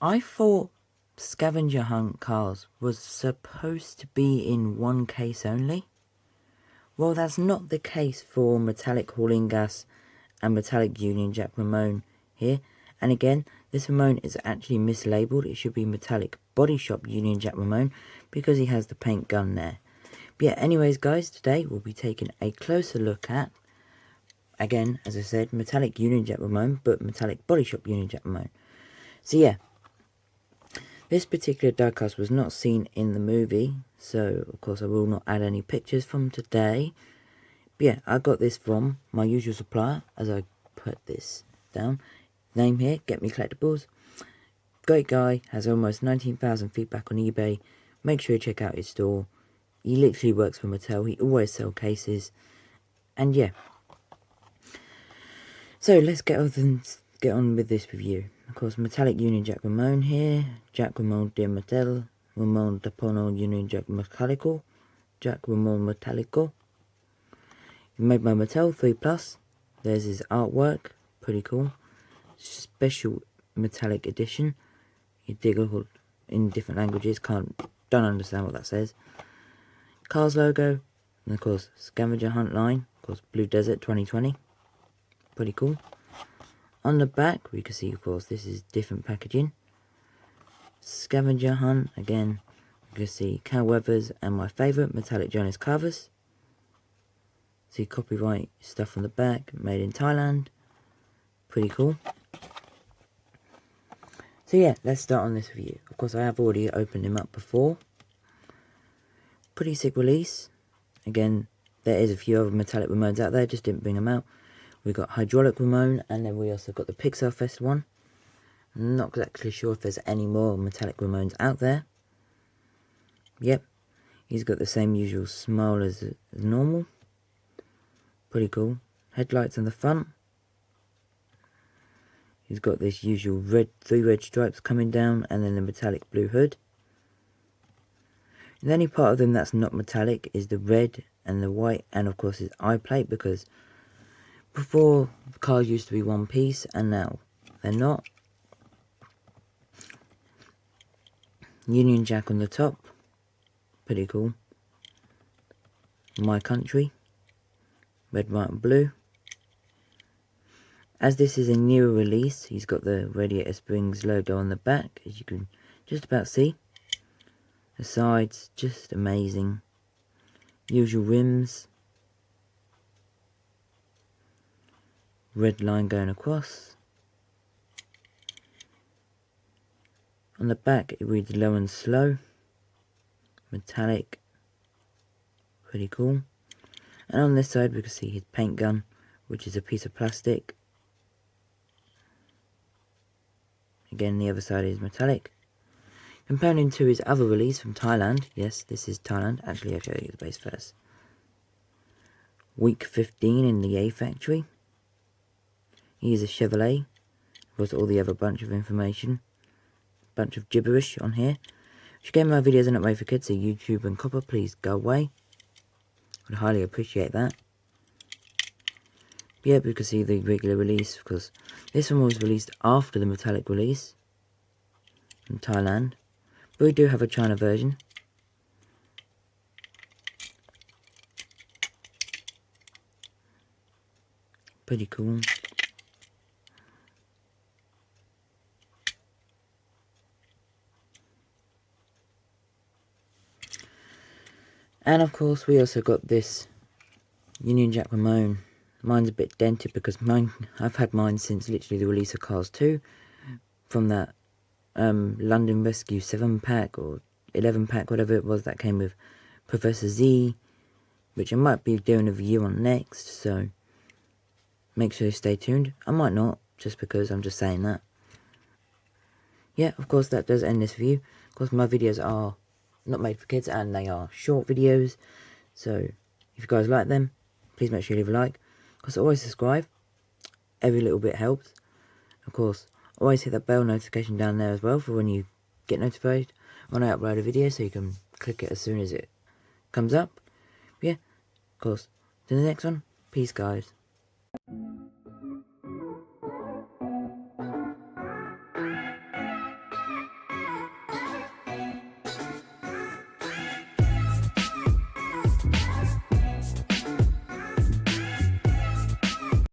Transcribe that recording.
I thought Scavenger Hunt cars was supposed to be in one case only. Well, that's not the case for Metallic Hauling Gas and Metallic Union Jack Ramone here. And again, this Ramone is actually mislabeled. It should be Metallic Body Shop Union Jack Ramone because he has the paint gun there. But yeah, anyways guys, today we'll be taking a closer look at, again, as I said, Metallic Union Jack Ramone, but Metallic Body Shop Union Jack Ramone. So yeah, this particular diecast was not seen in the movie, so of course I will not add any pictures from today. But yeah, I got this from my usual supplier, as I put this down. Name here, Get Me Collectibles. Great guy, has almost 19,000 feedback on eBay. Make sure you check out his store. He literally works for Mattel, he always sells cases. And yeah. So let's get on with this review. Of course, Metallic Union Jack Ramone here. Jack Ramone de Mattel. Ramone Depono Union Jack Metallico. Jack Ramone Metallico. Made by Mattel 3+. There's his artwork. Pretty cool. Special metallic edition. You dig in different languages. Don't understand what that says. Cars logo. And of course, Scavenger Hunt line. Of course, Blue Desert 2020. Pretty cool. On the back, we can see, of course, this is different packaging. Scavenger Hunt, again, you can see Cal Weathers and my favourite, Metallic Jonas Carvers. See copyright stuff on the back, made in Thailand. Pretty cool. So yeah, let's start on this review. Of course, I have already opened him up before. Pretty sick release. Again, there is a few other Metallic Ramones out there, just didn't bring them out. We got Hydraulic Ramone, and then we also got the Pixar Fest one. I'm not exactly sure if there's any more Metallic Ramones out there. Yep, he's got the same usual smile as normal. Pretty cool. Headlights on the front. He's got this usual three red stripes coming down, and then the metallic blue hood. And the only part of them that's not metallic is the red and the white, and of course his eye plate, because before, the cars used to be one piece, and now they're not. Union Jack on the top. Pretty cool. My Country. Red, white and blue. As this is a newer release, he's got the Radiator Springs logo on the back, as you can just about see. The sides, just amazing. Usual rims. Red line going across. On the back it reads low and slow. Metallic. Pretty cool. And on this side we can see his paint gun, which is a piece of plastic. Again, the other side is metallic. Comparing to his other release from Thailand. Yes, this is Thailand. Actually, I'll show you the base first. Week 15 in the A factory. He is a Chevrolet. With all the other bunch of information. Bunch of gibberish on here. If you get my videos are not made for kids, so YouTube and copper, please go away. Would highly appreciate that. But yeah, we can see the regular release, because this one was released after the metallic release from Thailand. But we do have a China version. Pretty cool. And of course we also got this Union Jack Ramone. Mine's a bit dented because I've had mine since literally the release of Cars 2. From that London Rescue 7-pack or 11-pack, whatever it was, that came with Professor Z. Which I might be doing a review on next, so make sure you stay tuned. I might not, just because I'm just saying that. Yeah, of course that does end this review. Of course my videos are not made for kids, and they are short videos, so if you guys like them, please make sure you leave a like. Of course, always subscribe, every little bit helps. Of course, always hit that bell notification down there as well for when you get notified when I upload a video, so you can click it as soon as it comes up. But yeah, of course, to the next one, peace guys.